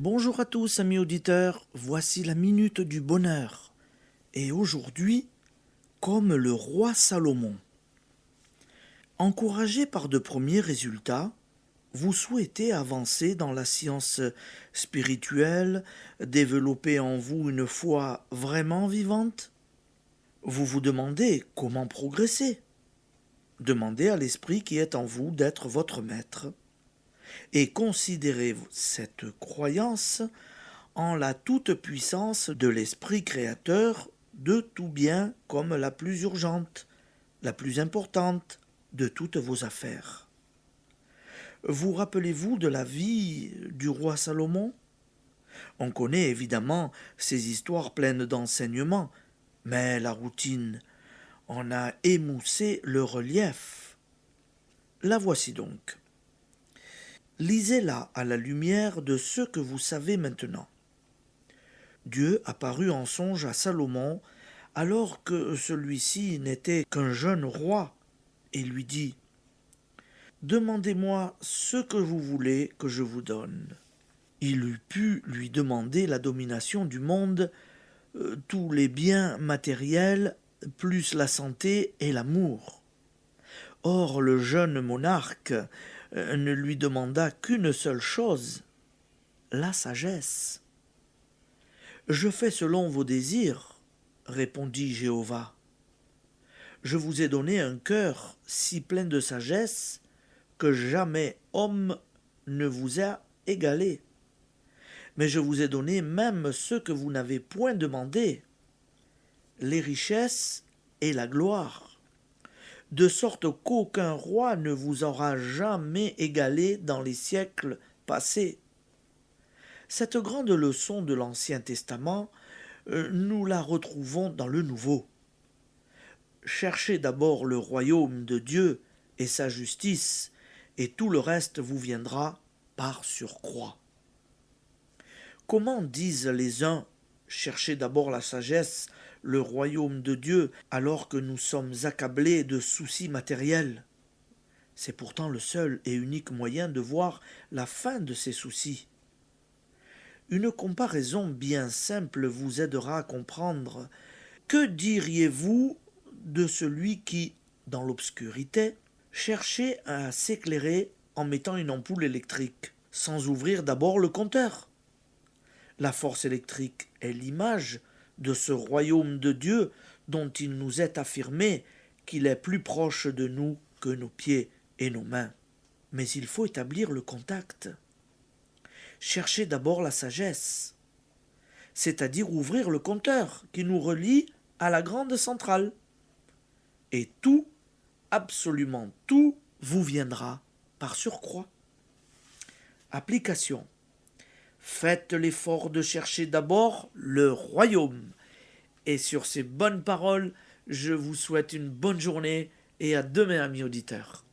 Bonjour à tous, amis auditeurs, voici la minute du bonheur. Et aujourd'hui, comme le roi Salomon. Encouragé par de premiers résultats, vous souhaitez avancer dans la science spirituelle, développer en vous une foi vraiment vivante? Vous vous demandez comment progresser. Demandez à l'Esprit qui est en vous d'être votre maître et considérez cette croyance en la toute-puissance de l'Esprit créateur de tout bien comme la plus urgente, la plus importante de toutes vos affaires. Vous rappelez-vous de la vie du roi Salomon? On connaît évidemment ces histoires pleines d'enseignements, mais la routine en a émoussé le relief. La voici donc. Lisez-la à la lumière de ce que vous savez maintenant. Dieu apparut en songe à Salomon alors que celui-ci n'était qu'un jeune roi et lui dit « Demandez-moi ce que vous voulez que je vous donne. » Il eût pu lui demander la domination du monde, tous les biens matériels, plus la santé et l'amour. Or le jeune monarque ne lui demanda qu'une seule chose, la sagesse. « Je fais selon vos désirs, répondit Jéhovah. Je vous ai donné un cœur si plein de sagesse que jamais homme ne vous a égalé. Mais je vous ai donné même ce que vous n'avez point demandé, les richesses et la gloire, de sorte qu'aucun roi ne vous aura jamais égalé dans les siècles passés. » Cette grande leçon de l'Ancien Testament, nous la retrouvons dans le Nouveau. Cherchez d'abord le royaume de Dieu et sa justice, et tout le reste vous viendra par surcroît. Comment disent les uns « cherchez d'abord la sagesse, le royaume de Dieu » alors que nous sommes accablés de soucis matériels? C'est pourtant le seul et unique moyen de voir la fin de ces soucis. Une comparaison bien simple vous aidera à comprendre. Que diriez-vous de celui qui, dans l'obscurité, cherchait à s'éclairer en mettant une ampoule électrique, sans ouvrir d'abord le compteur? La force électrique est l'image de ce royaume de Dieu dont il nous est affirmé qu'il est plus proche de nous que nos pieds et nos mains. Mais il faut établir le contact. Cherchez d'abord la sagesse, c'est-à-dire ouvrir le compteur qui nous relie à la grande centrale. Et tout, absolument tout, vous viendra par surcroît. Application. Faites l'effort de chercher d'abord le royaume. Et sur ces bonnes paroles, je vous souhaite une bonne journée et à demain, amis auditeurs.